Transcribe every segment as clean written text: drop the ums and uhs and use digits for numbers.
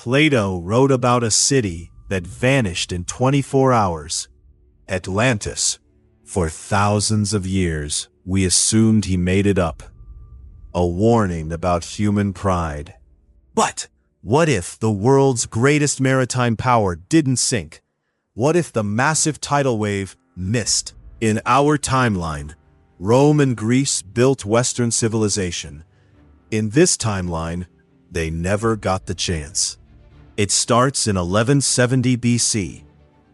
Plato wrote about a city that vanished in 24 hours. Atlantis. For thousands of years, we assumed he made it up. A warning about human pride. But what if the world's greatest maritime power didn't sink? What if the massive tidal wave missed? In our timeline, Rome and Greece built Western civilization. In this timeline, they never got the chance. It starts in 1170 BC.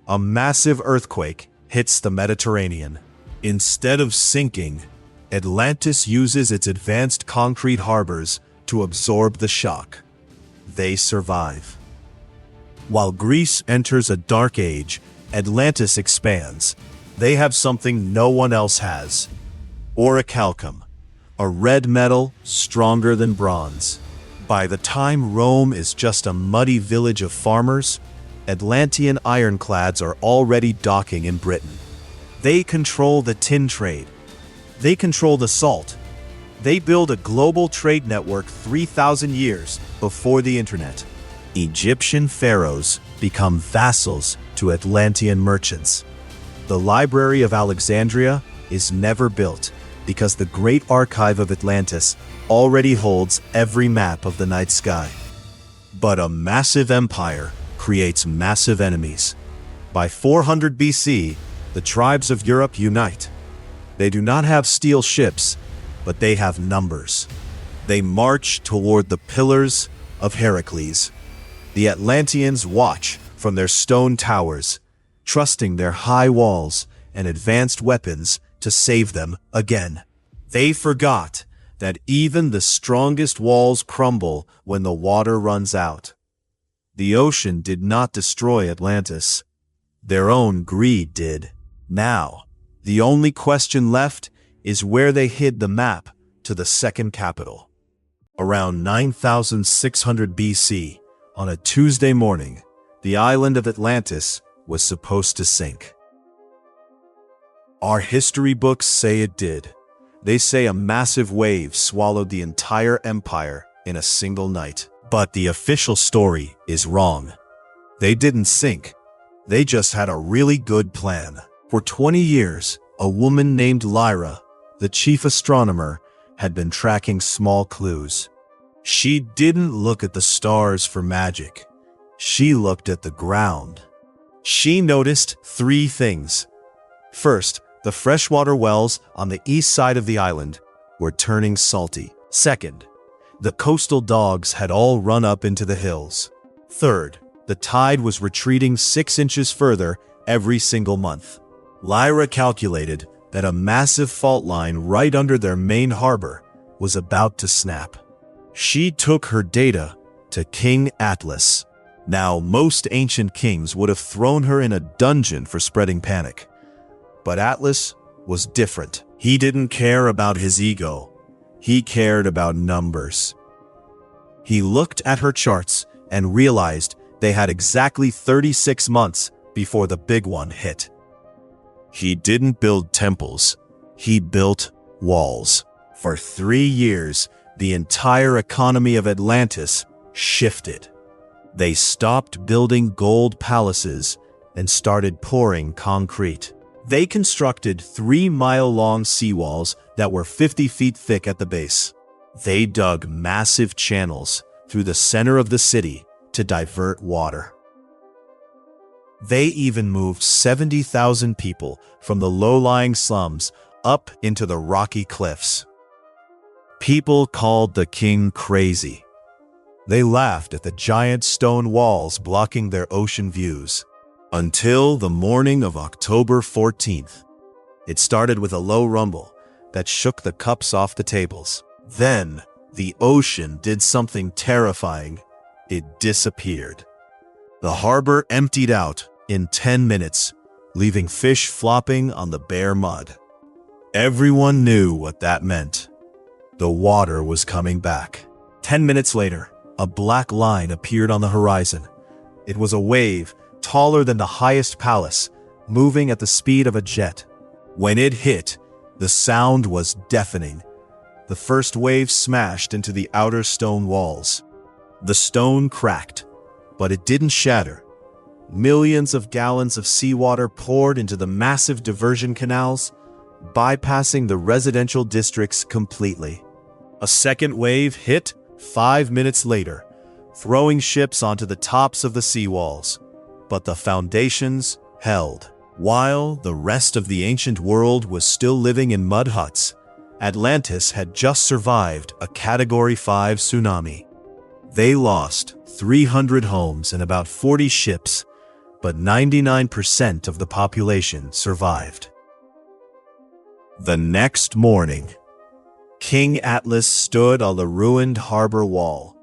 A massive earthquake hits the Mediterranean. Instead of sinking, Atlantis uses its advanced concrete harbors to absorb the shock. They survive. While Greece enters a dark age, Atlantis expands. They have something no one else has. Orichalcum, a red metal stronger than bronze. By the time Rome is just a muddy village of farmers, Atlantean ironclads are already docking in Britain. They control the tin trade. They control the salt. They build a global trade network 3,000 years before the internet. Egyptian pharaohs become vassals to Atlantean merchants. The Library of Alexandria is never built because the Great Archive of Atlantis already holds every map of the night sky. But a massive empire creates massive enemies. By 400 BC, the tribes of Europe unite. They do not have steel ships, but they have numbers. They march toward the Pillars of Heracles. The Atlanteans watch from their stone towers, trusting their high walls and advanced weapons to save them again. They forgot that even the strongest walls crumble when the water runs out. The ocean did not destroy Atlantis. Their own greed did. Now, the only question left is where they hid the map to the second capital. Around 9600 BC, on a Tuesday morning, the island of Atlantis was supposed to sink. Our history books say it did. They say a massive wave swallowed the entire empire in a single night. But the official story is wrong. They didn't sink. They just had a really good plan. For 20 years, a woman named Lyra, the chief astronomer, had been tracking small clues. She didn't look at the stars for magic. She looked at the ground. She noticed 3 things. First, the freshwater wells on the east side of the island were turning salty. Second, the coastal dogs had all run up into the hills. Third, the tide was retreating 6 inches further every single month. Lyra calculated that a massive fault line right under their main harbor was about to snap. She took her data to King Atlas. Now, most ancient kings would have thrown her in a dungeon for spreading panic. But Atlas was different. He didn't care about his ego. He cared about numbers. He looked at her charts and realized they had exactly 36 months before the big one hit. He didn't build temples. He built walls. For 3 years, the entire economy of Atlantis shifted. They stopped building gold palaces and started pouring concrete. They constructed 3-mile-long seawalls that were 50 feet thick at the base. They dug massive channels through the center of the city to divert water. They even moved 70,000 people from the low-lying slums up into the rocky cliffs. People called the king crazy. They laughed at the giant stone walls blocking their ocean views. Until the morning of October 14th. It started with a low rumble that shook the cups off the tables. Then, the ocean did something terrifying. It disappeared. The harbor emptied out in 10 minutes, leaving fish flopping on the bare mud. Everyone knew what that meant. The water was coming back. 10 minutes later, a black line appeared on the horizon. It was a wave taller than the highest palace, moving at the speed of a jet. When it hit, the sound was deafening. The first wave smashed into the outer stone walls. The stone cracked. But it didn't shatter. Millions of gallons of seawater poured into the massive diversion canals, bypassing the residential districts completely. A second wave hit 5 minutes later, throwing ships onto the tops of the seawalls. But the foundations held. While the rest of the ancient world was still living in mud huts, Atlantis had just survived a Category 5 tsunami. They lost 300 homes and about 40 ships, but 99% of the population survived. The next morning, King Atlas stood on the ruined harbor wall.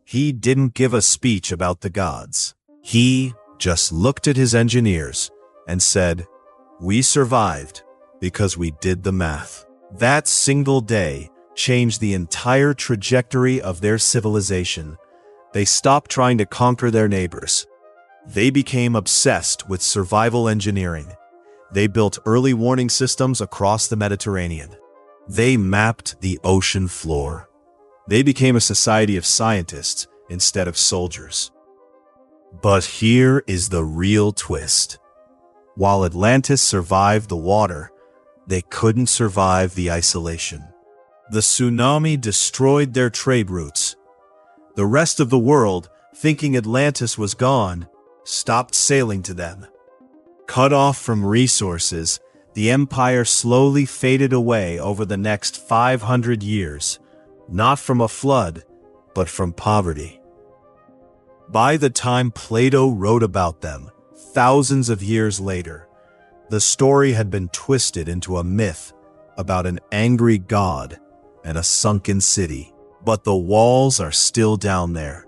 He didn't give a speech about the gods. He just looked at his engineers and said, "We survived because we did the math." That single day changed the entire trajectory of their civilization. They stopped trying to conquer their neighbors. They became obsessed with survival engineering. They built early warning systems across the Mediterranean. They mapped the ocean floor. They became a society of scientists instead of soldiers. But here is the real twist. While Atlantis survived the water, they couldn't survive the isolation. The tsunami destroyed their trade routes. The rest of the world, thinking Atlantis was gone, stopped sailing to them. Cut off from resources, the empire slowly faded away over the next 500 years, not from a flood, but from poverty. By the time Plato wrote about them, thousands of years later, the story had been twisted into a myth about an angry god and a sunken city. But the walls are still down there.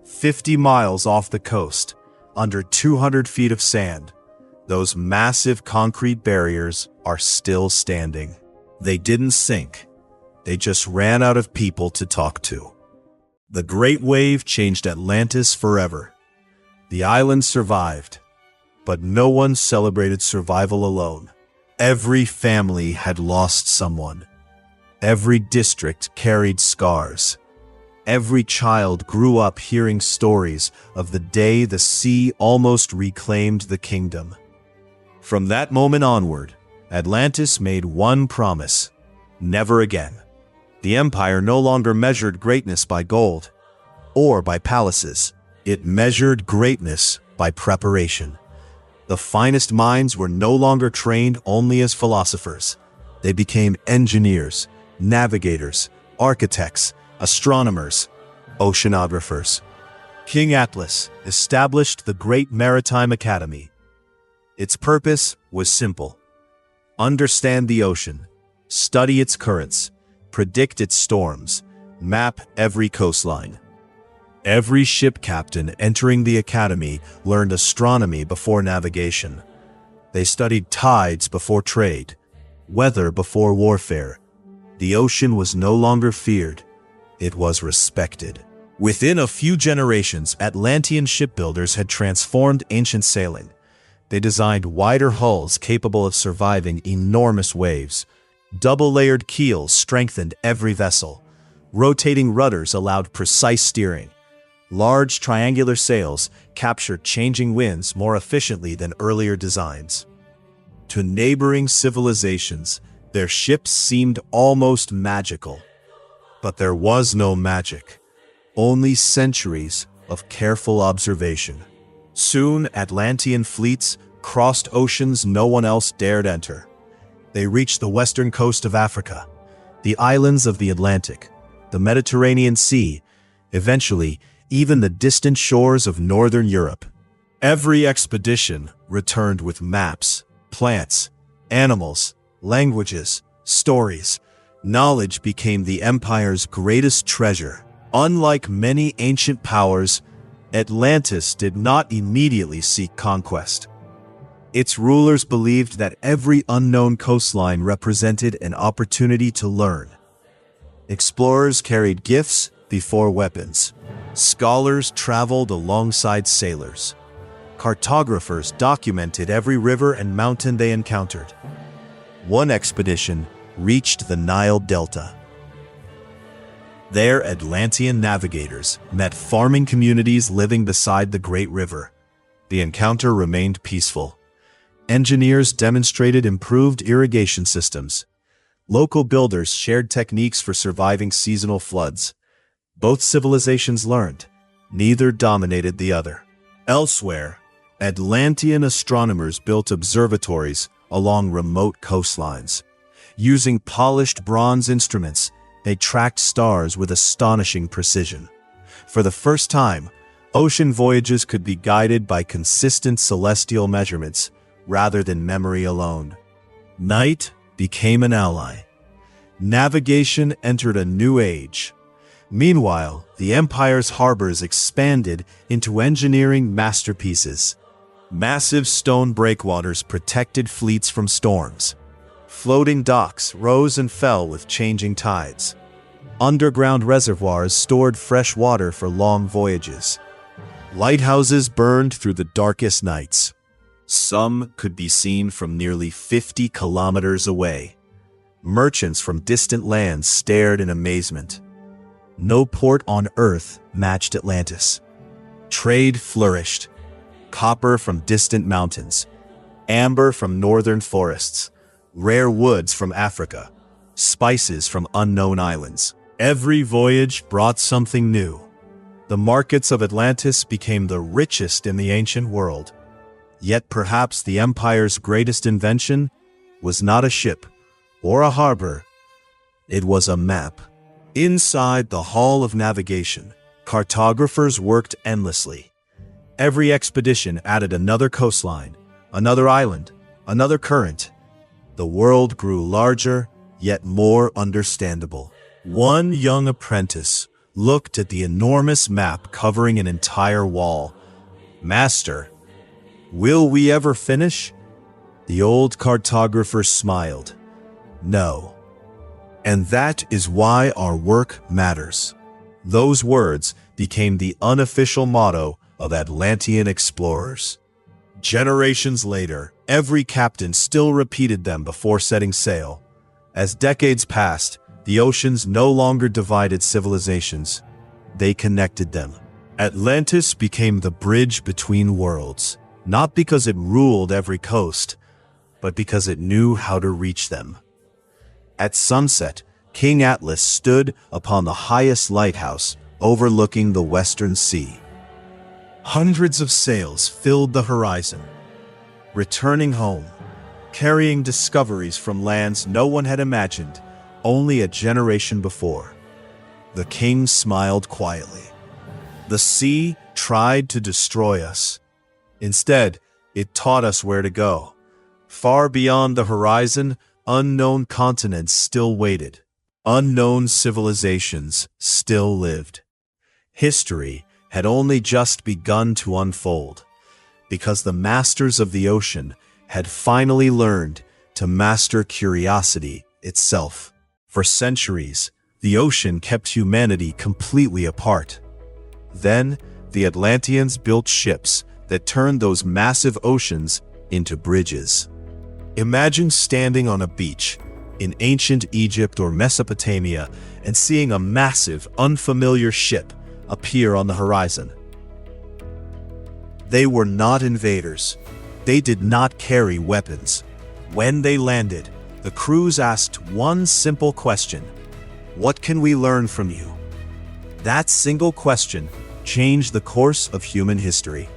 50 miles off the coast, under 200 feet of sand, those massive concrete barriers are still standing. They didn't sink. They just ran out of people to talk to. The Great Wave changed Atlantis forever. The island survived, but no one celebrated survival alone. Every family had lost someone. Every district carried scars. Every child grew up hearing stories of the day the sea almost reclaimed the kingdom. From that moment onward, Atlantis made one promise: never again. The empire no longer measured greatness by gold or by palaces. It measured greatness by preparation. The finest minds were no longer trained only as philosophers. They became engineers, navigators, architects, astronomers, oceanographers. King Atlas established the Great Maritime Academy. Its purpose was simple: understand the ocean, study its currents, predict its storms, map every coastline. Every ship captain entering the academy learned astronomy before navigation. They studied tides before trade, weather before warfare. The ocean was no longer feared, it was respected. Within a few generations, Atlantean shipbuilders had transformed ancient sailing. They designed wider hulls capable of surviving enormous waves. Double-layered keels strengthened every vessel. Rotating rudders allowed precise steering. Large triangular sails captured changing winds more efficiently than earlier designs. To neighboring civilizations, their ships seemed almost magical. But there was no magic, only centuries of careful observation. Soon, Atlantean fleets crossed oceans no one else dared enter. They reached the western coast of Africa, the islands of the Atlantic, the Mediterranean Sea, eventually even the distant shores of northern Europe. Every expedition returned with maps, plants, animals, languages, stories. Knowledge became the empire's greatest treasure. Unlike many ancient powers, Atlantis did not immediately seek conquest. Its rulers believed that every unknown coastline represented an opportunity to learn. Explorers carried gifts before weapons. Scholars traveled alongside sailors. Cartographers documented every river and mountain they encountered. One expedition reached the Nile Delta. There, Atlantean navigators met farming communities living beside the Great River. The encounter remained peaceful. Engineers demonstrated improved irrigation systems. Local builders shared techniques for surviving seasonal floods. Both civilizations learned. Neither dominated the other. Elsewhere, Atlantean astronomers built observatories along remote coastlines. Using polished bronze instruments, they tracked stars with astonishing precision. For the first time, ocean voyages could be guided by consistent celestial measurements rather than memory alone. Night became an ally. Navigation entered a new age. Meanwhile, the Empire's harbors expanded into engineering masterpieces. Massive stone breakwaters protected fleets from storms. Floating docks rose and fell with changing tides. Underground reservoirs stored fresh water for long voyages. Lighthouses burned through the darkest nights. Some could be seen from nearly 50 kilometers away. Merchants from distant lands stared in amazement. No port on Earth matched Atlantis. Trade flourished. Copper from distant mountains, amber from northern forests, rare woods from Africa, spices from unknown islands. Every voyage brought something new. The markets of Atlantis became the richest in the ancient world. Yet perhaps the Empire's greatest invention was not a ship or a harbor. It was a map. Inside the Hall of Navigation, cartographers worked endlessly. Every expedition added another coastline, another island, another current. The world grew larger, yet more understandable. One young apprentice looked at the enormous map covering an entire wall. "Master, will we ever finish?" The old cartographer smiled. "No. And that is why our work matters." Those words became the unofficial motto of Atlantean explorers. Generations later, every captain still repeated them before setting sail. As decades passed, the oceans no longer divided civilizations. They connected them. Atlantis became the bridge between worlds, not because it ruled every coast, but because it knew how to reach them. At sunset, King Atlas stood upon the highest lighthouse overlooking the western sea. Hundreds of sails filled the horizon. Returning home, carrying discoveries from lands no one had imagined only a generation before. The king smiled quietly. The sea tried to destroy us. Instead, it taught us where to go. Far beyond the horizon, unknown continents still waited. Unknown civilizations still lived. History had only just begun to unfold, because the masters of the ocean had finally learned to master curiosity itself. For centuries, the ocean kept humanity completely apart. Then, the Atlanteans built ships that turned those massive oceans into bridges. Imagine standing on a beach in ancient Egypt or Mesopotamia and seeing a massive, unfamiliar ship appear on the horizon. They were not invaders. They did not carry weapons. When they landed, the crews asked one simple question: "What can we learn from you?" That single question changed the course of human history.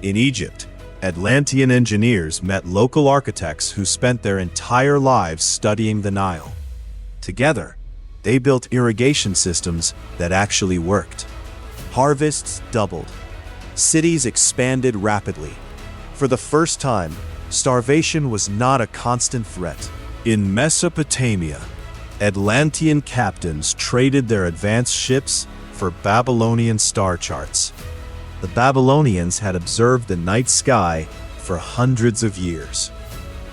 In Egypt, Atlantean engineers met local architects who spent their entire lives studying the Nile. Together, they built irrigation systems that actually worked. Harvests doubled. Cities expanded rapidly. For the first time, starvation was not a constant threat. In Mesopotamia, Atlantean captains traded their advanced ships for Babylonian star charts. The Babylonians had observed the night sky for hundreds of years.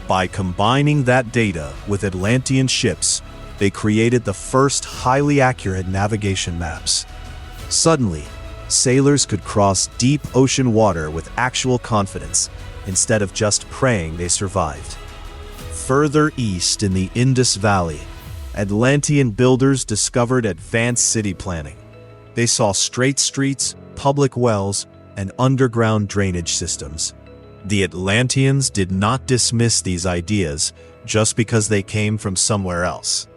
By combining that data with Atlantean ships, they created the first highly accurate navigation maps. Suddenly, sailors could cross deep ocean water with actual confidence, instead of just praying they survived. Further east in the Indus Valley, Atlantean builders discovered advanced city planning. They saw straight streets, public wells, and underground drainage systems. The Atlanteans did not dismiss these ideas just because they came from somewhere else.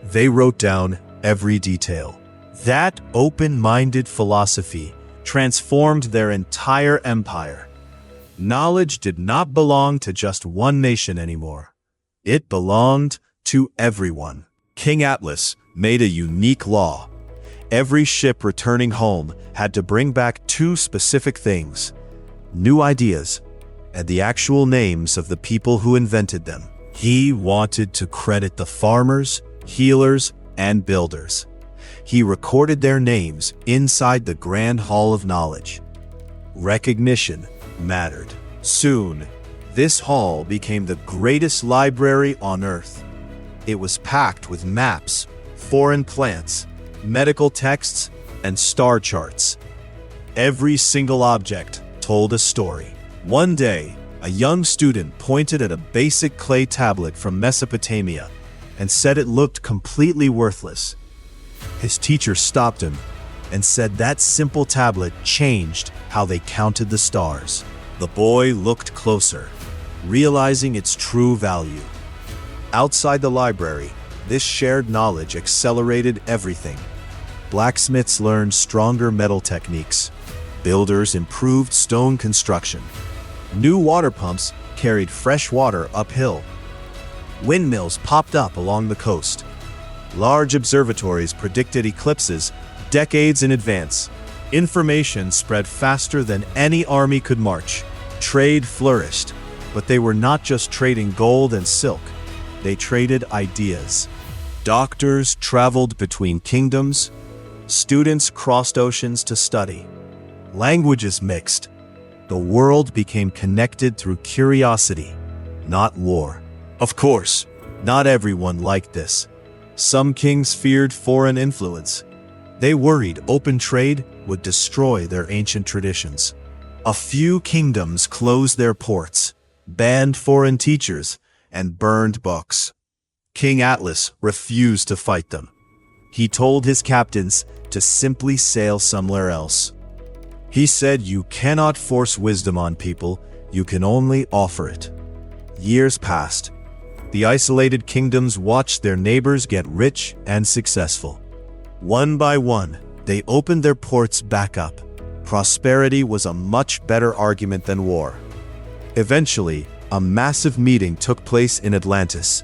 They wrote down every detail. That open-minded philosophy transformed their entire empire. Knowledge did not belong to just one nation anymore. It belonged to everyone. King Atlas made a unique law. Every ship returning home had to bring back two specific things: new ideas and the actual names of the people who invented them. He wanted to credit the farmers, healers, and builders. He recorded their names inside the Grand Hall of Knowledge. Recognition mattered. Soon, this hall became the greatest library on Earth. It was packed with maps, foreign plants, medical texts, and star charts. Every single object told a story. One day, a young student pointed at a basic clay tablet from Mesopotamia and said it looked completely worthless. His teacher stopped him and said that simple tablet changed how they counted the stars. The boy looked closer, realizing its true value. Outside the library, this shared knowledge accelerated everything. Blacksmiths learned stronger metal techniques. Builders improved stone construction. New water pumps carried fresh water uphill. Windmills popped up along the coast. Large observatories predicted eclipses decades in advance. Information spread faster than any army could march. Trade flourished, but they were not just trading gold and silk. They traded ideas. Doctors traveled between kingdoms. Students crossed oceans to study. Languages mixed. The world became connected through curiosity, not war. Of course, not everyone liked this. Some kings feared foreign influence. They worried open trade would destroy their ancient traditions. A few kingdoms closed their ports, banned foreign teachers, and burned books. King Atlas refused to fight them. He told his captains to simply sail somewhere else. He said, "You cannot force wisdom on people, you can only offer it." Years passed. The isolated kingdoms watched their neighbors get rich and successful. One by one, they opened their ports back up. Prosperity was a much better argument than war. Eventually, a massive meeting took place in Atlantis.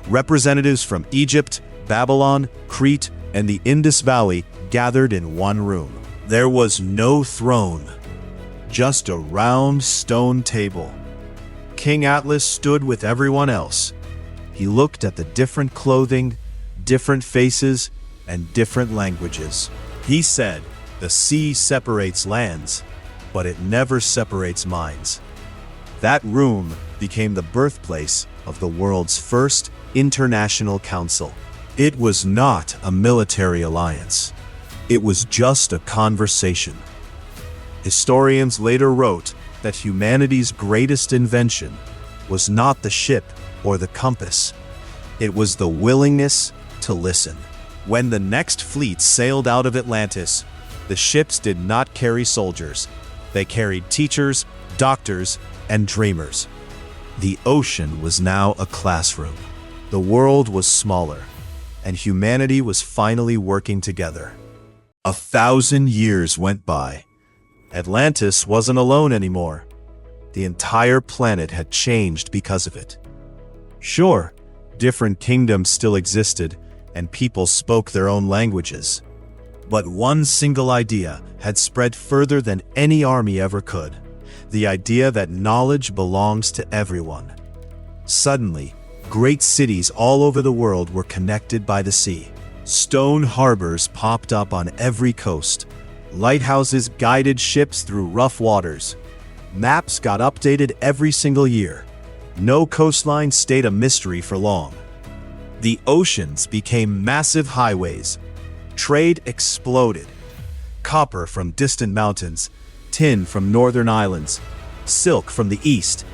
Representatives from Egypt, Babylon, Crete, and the Indus Valley gathered in one room. There was no throne, just a round stone table. King Atlas stood with everyone else. He looked at the different clothing, different faces, and different languages. He said, "The sea separates lands, but it never separates minds." That room became the birthplace of the world's first international council. It was not a military alliance. It was just a conversation. Historians later wrote that humanity's greatest invention was not the ship or the compass. It was the willingness to listen. When the next fleet sailed out of Atlantis, the ships did not carry soldiers. They carried teachers, doctors, and dreamers. The ocean was now a classroom. The world was smaller, and humanity was finally working together. 1,000 years went by. Atlantis wasn't alone anymore. The entire planet had changed because of it. Sure, different kingdoms still existed, and people spoke their own languages. But one single idea had spread further than any army ever could. The idea that knowledge belongs to everyone. Suddenly, great cities all over the world were connected by the sea. Stone harbors popped up on every coast. Lighthouses guided ships through rough waters. Maps got updated every single year. No coastline stayed a mystery for long. The oceans became massive highways. Trade exploded. Copper from distant mountains, tin from northern islands, silk from the east,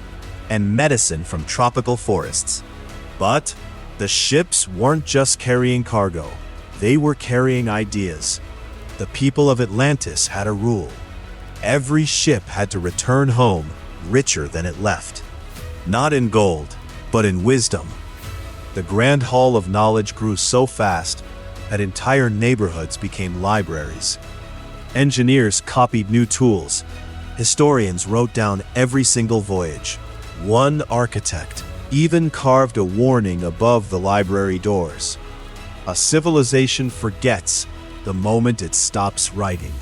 and medicine from tropical forests. But The ships weren't just carrying cargo, they were carrying ideas. The people of Atlantis had a rule. Every ship had to return home richer than it left. Not in gold, but in wisdom. The Grand Hall of Knowledge grew so fast that entire neighborhoods became libraries. Engineers copied new tools. Historians wrote down every single voyage. One architect even carved a warning above the library doors. A civilization forgets the moment it stops writing.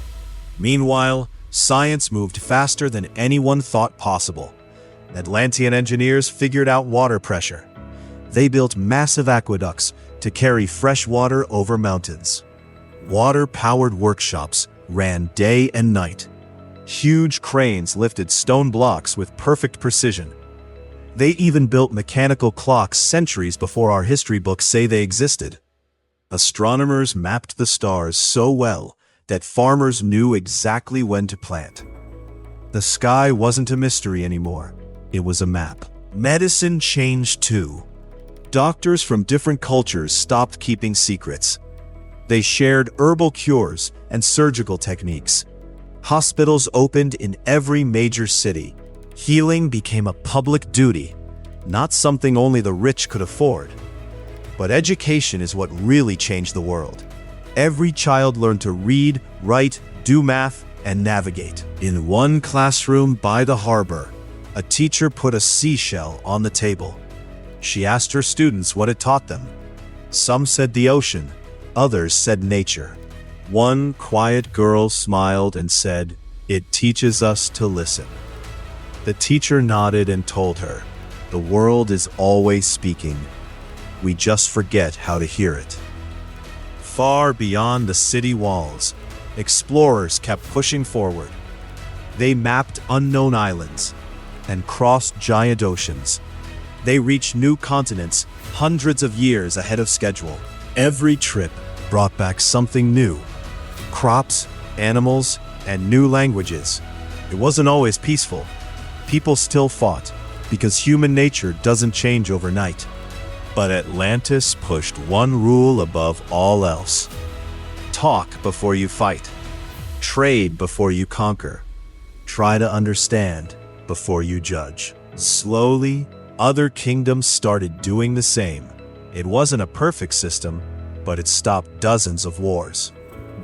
Meanwhile, science moved faster than anyone thought possible. Atlantean engineers figured out water pressure. They built massive aqueducts to carry fresh water over mountains. Water-powered workshops ran day and night. Huge cranes lifted stone blocks with perfect precision. They even built mechanical clocks centuries before our history books say they existed. Astronomers mapped the stars so well that farmers knew exactly when to plant. The sky wasn't a mystery anymore. It was a map. Medicine changed too. Doctors from different cultures stopped keeping secrets. They shared herbal cures and surgical techniques. Hospitals opened in every major city. Healing became a public duty, not something only the rich could afford. But education is what really changed the world. Every child learned to read, write, do math, and navigate. In one classroom by the harbor, a teacher put a seashell on the table. She asked her students what it taught them. Some said the ocean, others said nature. One quiet girl smiled and said, "It teaches us to listen." The teacher nodded and told her, "The world is always speaking. We just forget how to hear it." Far beyond the city walls, explorers kept pushing forward. They mapped unknown islands and crossed giant oceans. They reached new continents hundreds of years ahead of schedule. Every trip brought back something new: crops, animals, and new languages. It wasn't always peaceful. People still fought, because human nature doesn't change overnight. But Atlantis pushed one rule above all else: talk before you fight. Trade before you conquer. Try to understand before you judge. Slowly, other kingdoms started doing the same. It wasn't a perfect system, but it stopped dozens of wars.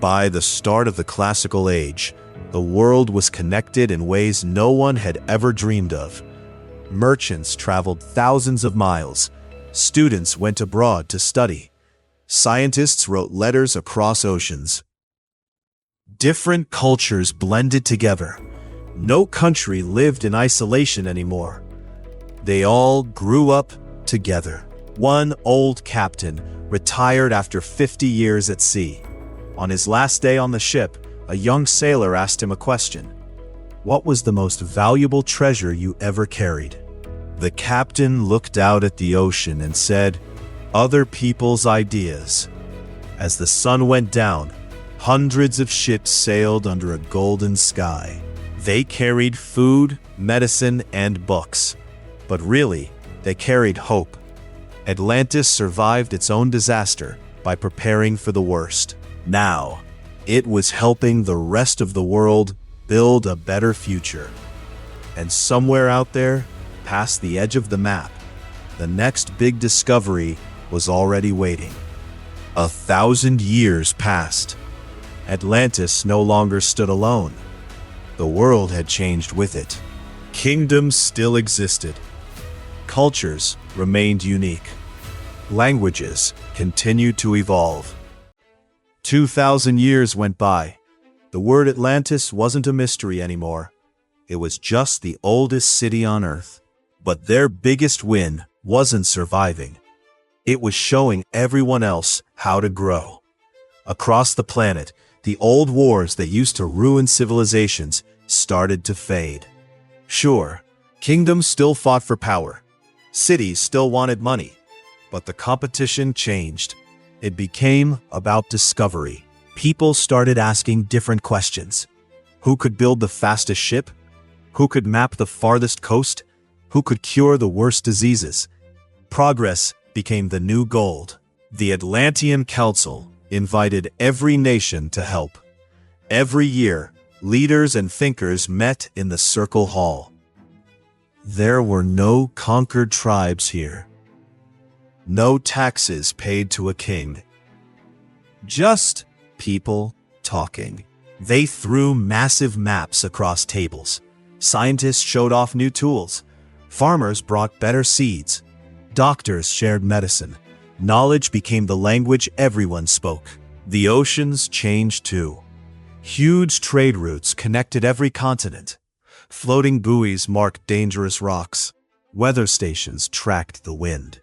By the start of the Classical Age, the world was connected in ways no one had ever dreamed of. Merchants traveled thousands of miles. Students went abroad to study. Scientists wrote letters across oceans. Different cultures blended together. No country lived in isolation anymore. They all grew up together. One old captain retired after 50 years at sea. On his last day on the ship, a young sailor asked him a question. "What was the most valuable treasure you ever carried?" The captain looked out at the ocean and said, "Other people's ideas." As the sun went down, hundreds of ships sailed under a golden sky. They carried food, medicine, and books. But really, they carried hope. Atlantis survived its own disaster by preparing for the worst. Now, it was helping the rest of the world build a better future. And somewhere out there, past the edge of the map, the next big discovery was already waiting. 1,000 years passed. Atlantis no longer stood alone. The world had changed with it. Kingdoms still existed. Cultures remained unique. Languages continued to evolve. 2,000 years went by. The word Atlantis wasn't a mystery anymore. It was just the oldest city on Earth. But their biggest win wasn't surviving. It was showing everyone else how to grow. Across the planet, the old wars that used to ruin civilizations started to fade. Sure, kingdoms still fought for power. Cities still wanted money. But the competition changed. It became about discovery. People started asking different questions. Who could build the fastest ship? Who could map the farthest coast? Who could cure the worst diseases? Progress became the new gold. The Atlantean Council invited every nation to help. Every year, leaders and thinkers met in the Circle Hall. There were no conquered tribes here. No taxes paid to a king. Just people talking. They threw massive maps across tables. Scientists showed off new tools. Farmers brought better seeds. Doctors shared medicine. Knowledge became the language everyone spoke. The oceans changed too. Huge trade routes connected every continent. Floating buoys marked dangerous rocks. Weather stations tracked the wind.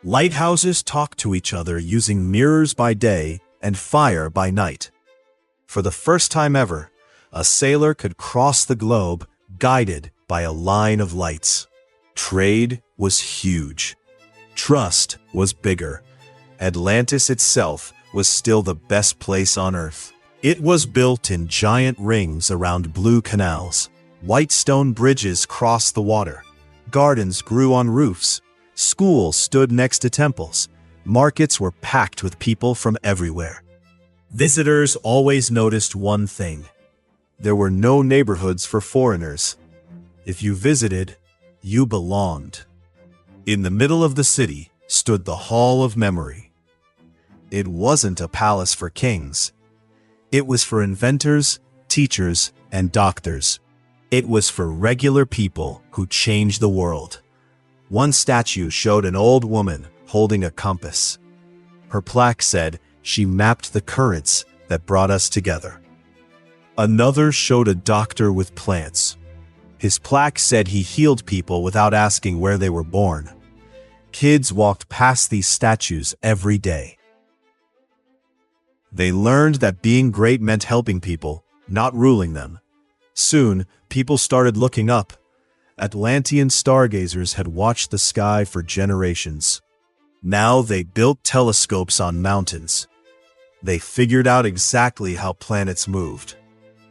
Lighthouses talked to each other using mirrors by day and fire by night. For the first time ever, a sailor could cross the globe guided by a line of lights. Trade was huge. Trust was bigger. Atlantis itself was still the best place on Earth. It was built in giant rings around blue canals. White stone bridges crossed the water. Gardens grew on roofs. Schools stood next to temples. Markets were packed with people from everywhere. Visitors always noticed one thing. There were no neighborhoods for foreigners. If you visited, you belonged. In the middle of the city stood the Hall of Memory. It wasn't a palace for kings. It was for inventors, teachers, and doctors. It was for regular people who changed the world. One statue showed an old woman holding a compass. Her plaque said she mapped the currents that brought us together. Another showed a doctor with plants. His plaque said he healed people without asking where they were born. Kids walked past these statues every day. They learned that being great meant helping people, not ruling them. Soon, people started looking up. Atlantean stargazers had watched the sky for generations. Now they built telescopes on mountains. They figured out exactly how planets moved.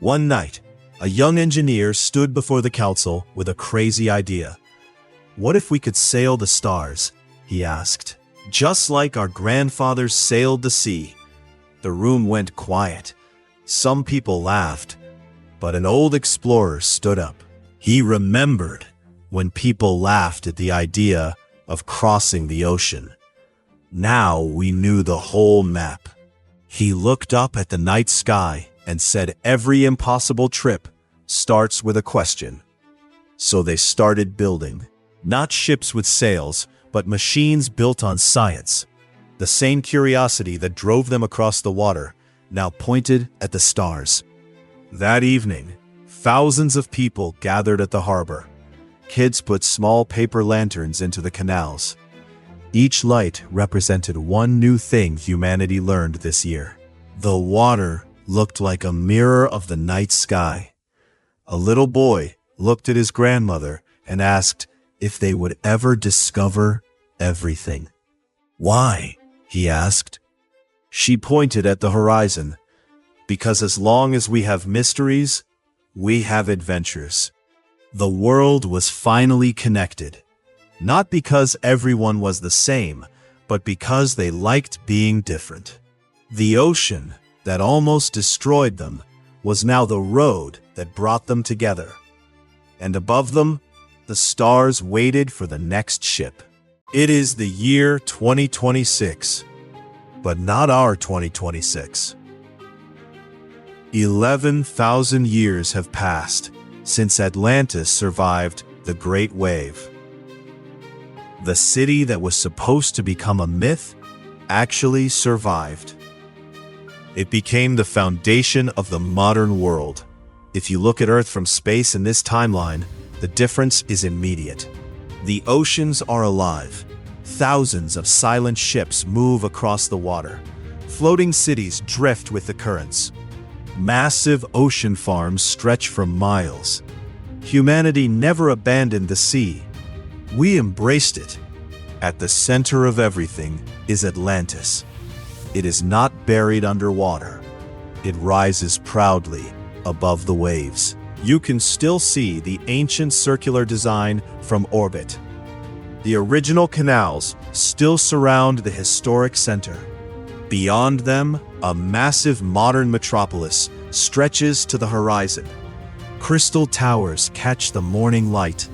One night, a young engineer stood before the council with a crazy idea. What if we could sail the stars? He asked. Just like our grandfathers sailed the sea. The room went quiet. Some people laughed, but an old explorer stood up. He remembered when people laughed at the idea of crossing the ocean. Now we knew the whole map. He looked up at the night sky and said every impossible trip starts with a question. So they started building. Not ships with sails, but machines built on science. The same curiosity that drove them across the water now pointed at the stars. That evening, thousands of people gathered at the harbor. Kids put small paper lanterns into the canals. Each light represented one new thing humanity learned this year. The water looked like a mirror of the night sky. A little boy looked at his grandmother and asked if they would ever discover everything. Why? He asked. She pointed at the horizon. Because as long as we have mysteries, we have adventures. The world was finally connected. Not because everyone was the same, but because they liked being different. The ocean that almost destroyed them was now the road that brought them together. And above them, the stars waited for the next ship. It is the year 2026, but not our 2026. 11,000 years have passed since Atlantis survived the Great Wave. The city that was supposed to become a myth actually survived. It became the foundation of the modern world. If you look at Earth from space in this timeline, the difference is immediate. The oceans are alive. Thousands of silent ships move across the water. Floating cities drift with the currents. Massive ocean farms stretch for miles. Humanity never abandoned the sea. We embraced it. At the center of everything is Atlantis. It is not buried underwater. It rises proudly above the waves. You can still see the ancient circular design from orbit. The original canals still surround the historic center. Beyond them, a massive modern metropolis stretches to the horizon. Crystal towers catch the morning light.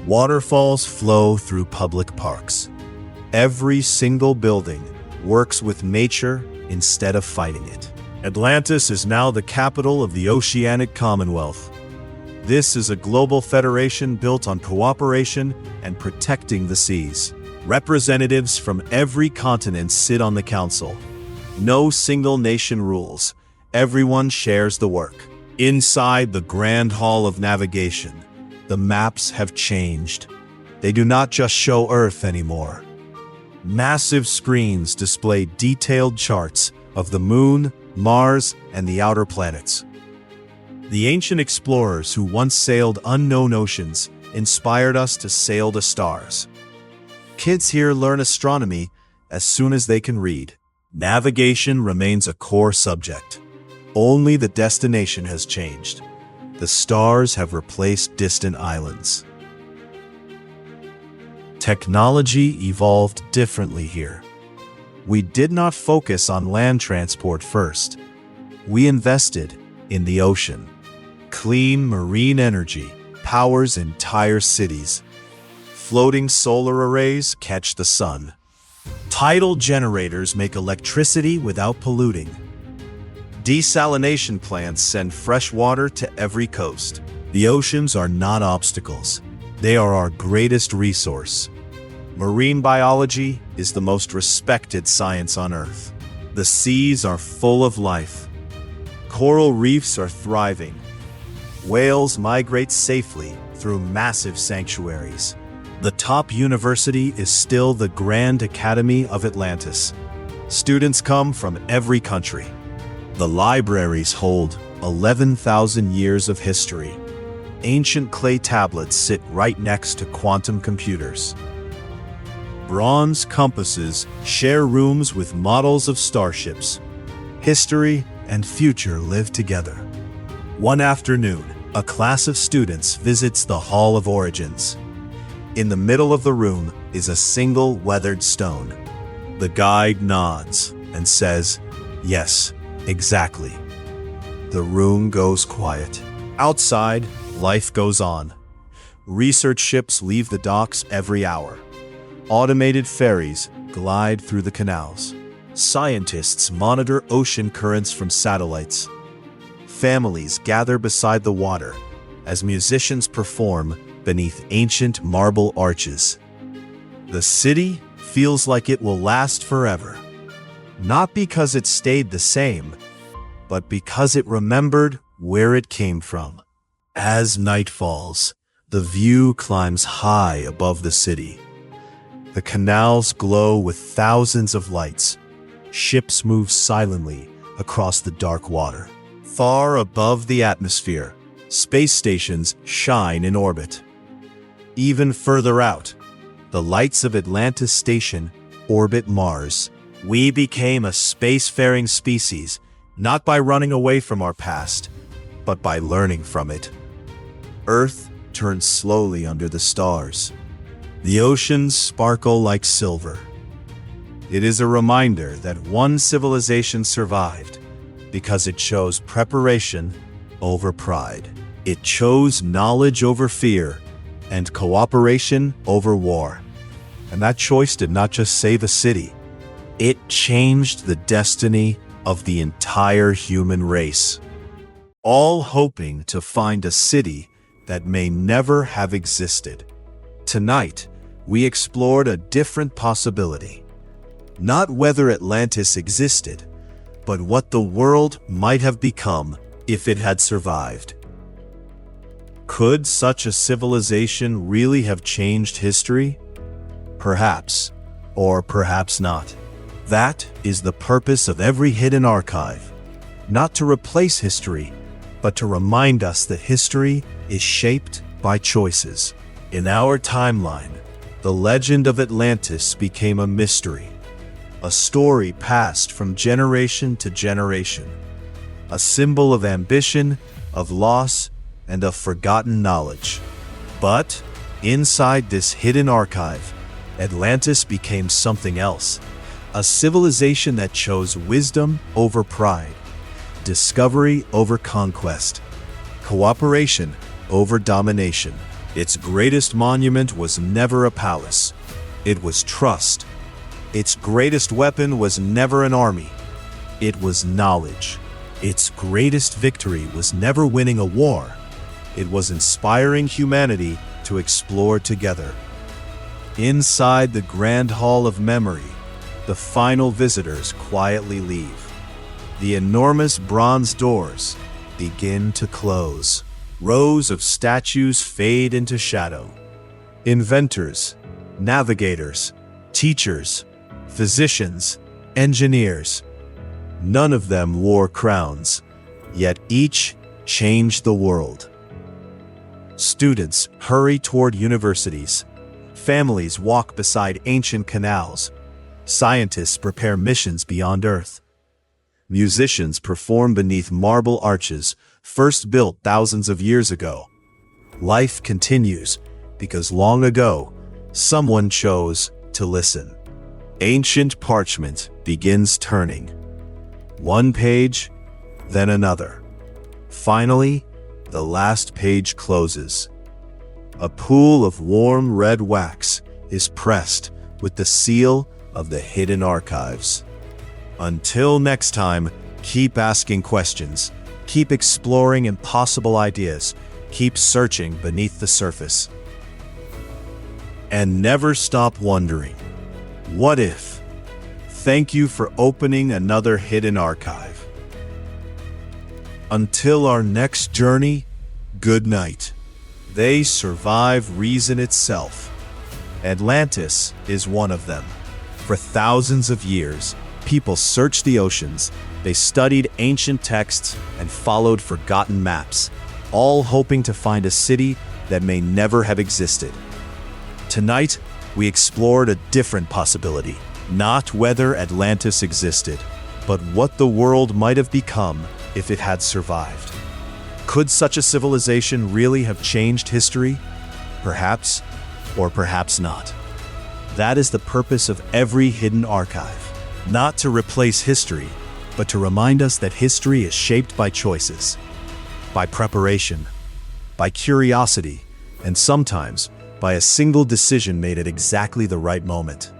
Waterfalls flow through public parks. Every single building works with nature instead of fighting it. Atlantis is now the capital of the Oceanic Commonwealth. This is a global federation built on cooperation and protecting the seas. Representatives from every continent sit on the council. No single nation rules. Everyone shares the work. Inside the Grand Hall of Navigation, the maps have changed. They do not just show Earth anymore. Massive screens display detailed charts of the Moon, Mars, and the outer planets. The ancient explorers who once sailed unknown oceans inspired us to sail the stars. Kids here learn astronomy as soon as they can read. Navigation remains a core subject. Only the destination has changed. The stars have replaced distant islands. Technology evolved differently here. We did not focus on land transport first. We invested in the ocean. Clean marine energy powers entire cities. Floating solar arrays catch the sun. Tidal generators make electricity without polluting. Desalination plants send fresh water to every coast. The oceans are not obstacles. They are our greatest resource. Marine biology is the most respected science on Earth. The seas are full of life. Coral reefs are thriving. Whales migrate safely through massive sanctuaries. The top university is still the Grand Academy of Atlantis. Students come from every country. The libraries hold 11,000 years of history. Ancient clay tablets sit right next to quantum computers. Bronze compasses share rooms with models of starships. History and future live together. One afternoon, a class of students visits the Hall of Origins. In the middle of the room is a single weathered stone. The guide nods and says, "Yes, exactly." The room goes quiet. Outside, life goes on. Research ships leave the docks every hour. Automated ferries glide through the canals. Scientists monitor ocean currents from satellites. Families gather beside the water as musicians perform beneath ancient marble arches. The city feels like it will last forever. Not because it stayed the same, but because it remembered where it came from. As night falls, the view climbs high above the city. The canals glow with thousands of lights. Ships move silently across the dark water. Far above the atmosphere, space stations shine in orbit. Even further out, the lights of Atlantis Station orbit Mars. We became a spacefaring species, not by running away from our past, but by learning from it. Earth turns slowly under the stars. The oceans sparkle like silver. It is a reminder that one civilization survived because it chose preparation over pride. It chose knowledge over fear and cooperation over war. And that choice did not just save a city. It changed the destiny of the entire human race. All hoping to find a city that may never have existed. Tonight, we explored a different possibility. Not whether Atlantis existed, but what the world might have become if it had survived. Could such a civilization really have changed history? Perhaps, or perhaps not. That is the purpose of every hidden archive. Not to replace history, but to remind us that history is shaped by choices. In our timeline, the legend of Atlantis became a mystery, a story passed from generation to generation, a symbol of ambition, of loss, and of forgotten knowledge. But, Inside this hidden archive, Atlantis became something else. A civilization that chose wisdom over pride, discovery over conquest, cooperation over domination. Its greatest monument was never a palace. It was trust. Its greatest weapon was never an army. It was knowledge. Its greatest victory was never winning a war. It was inspiring humanity to explore together. Inside the Grand Hall of Memory, the final visitors quietly leave. The enormous bronze doors begin to close. Rows of statues fade into shadow. Inventors, navigators, teachers, physicians, engineers. None of them wore crowns, yet each changed the world. Students hurry toward universities. Families walk beside ancient canals. Scientists prepare missions beyond Earth. Musicians perform beneath marble arches first built thousands of years ago. Life continues because long ago, someone chose to listen. Ancient parchment begins turning. One page, then another. Finally, the last page closes. A pool of warm red wax is pressed with the seal of the hidden archives. Until next time, keep asking questions, keep exploring impossible ideas, keep searching beneath the surface. And never stop wondering, what if? Thank you for opening another hidden archive. Until our next journey, good night. They survive reason itself. Atlantis is one of them. For thousands of years, people searched the oceans, they studied ancient texts and followed forgotten maps, all hoping to find a city that may never have existed. Tonight, we explored a different possibility. Not whether Atlantis existed, but what the world might have become if it had survived. Could such a civilization really have changed history? Perhaps, or perhaps not. That is the purpose of every hidden archive. Not to replace history, but to remind us that history is shaped by choices, by preparation, by curiosity, and sometimes by a single decision made at exactly the right moment.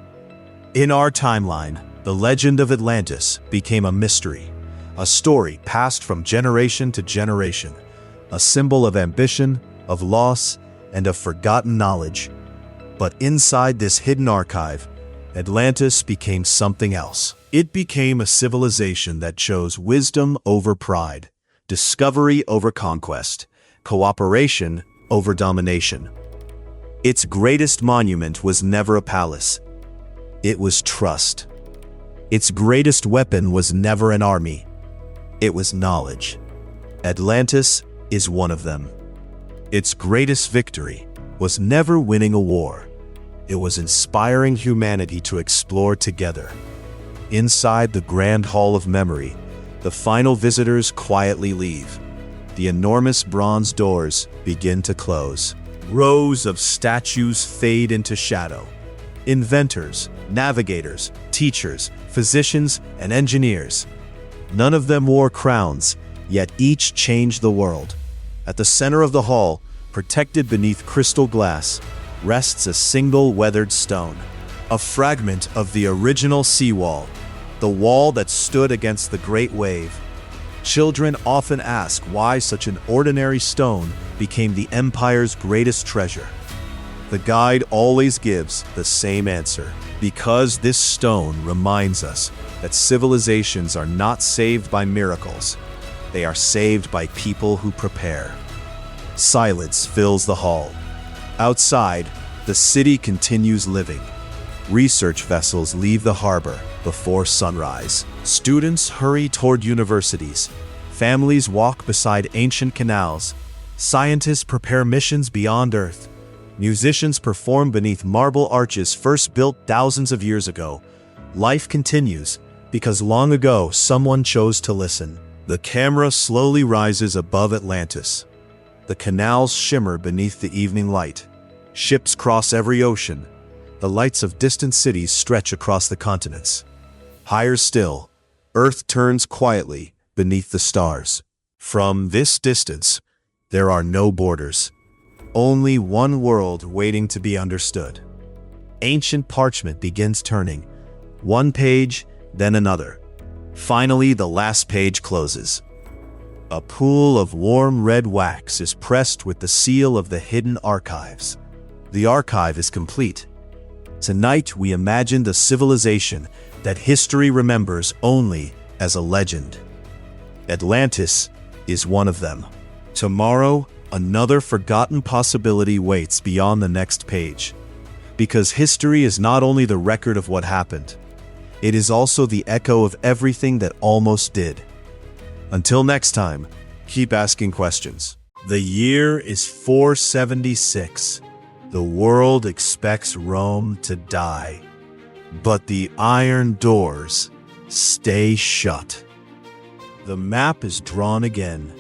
In our timeline, the legend of Atlantis became a mystery, a story passed from generation to generation, a symbol of ambition, of loss, and of forgotten knowledge. But inside this hidden archive, Atlantis became something else. It became a civilization that chose wisdom over pride, discovery over conquest, cooperation over domination. Its greatest monument was never a palace. It was trust. Its greatest weapon was never an army. It was knowledge. Atlantis is one of them. Its greatest victory was never winning a war. It was inspiring humanity to explore together. Inside the Grand Hall of Memory, the final visitors quietly leave. The enormous bronze doors begin to close. Rows of statues fade into shadow. Inventors, navigators, teachers, physicians, and engineers. None of them wore crowns, yet each changed the world. At the center of the hall, protected beneath crystal glass, rests a single weathered stone, a fragment of the original seawall, the wall that stood against the great wave. Children often ask why such an ordinary stone became the empire's greatest treasure. The guide always gives the same answer, because this stone reminds us that civilizations are not saved by miracles. They are saved by people who prepare. Silence fills the hall. Outside, the city continues living. Research vessels leave the harbor before sunrise. Students hurry toward universities. Families walk beside ancient canals. Scientists prepare missions beyond Earth. Musicians perform beneath marble arches first built thousands of years ago. Life continues because long ago someone chose to listen. The camera slowly rises above Atlantis. The canals shimmer beneath the evening light. Ships cross every ocean. The lights of distant cities stretch across the continents. Higher still, Earth turns quietly beneath the stars. From this distance, there are no borders. Only one world waiting to be understood. Ancient parchment begins turning. One page, then another. Finally, the last page closes. A pool of warm red wax is pressed with the seal of the hidden archives. The archive is complete. Tonight, we imagined a civilization that history remembers only as a legend. Atlantis is one of them. Tomorrow, another forgotten possibility waits beyond the next page. Because history is not only the record of what happened, it is also the echo of everything that almost did. Until next time, keep asking questions. The year is 476. The world expects Rome to die. But the iron doors stay shut. The map is drawn again.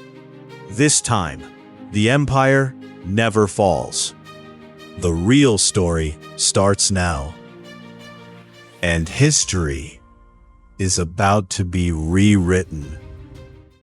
This time, the empire never falls. The real story starts now. And history is about to be rewritten.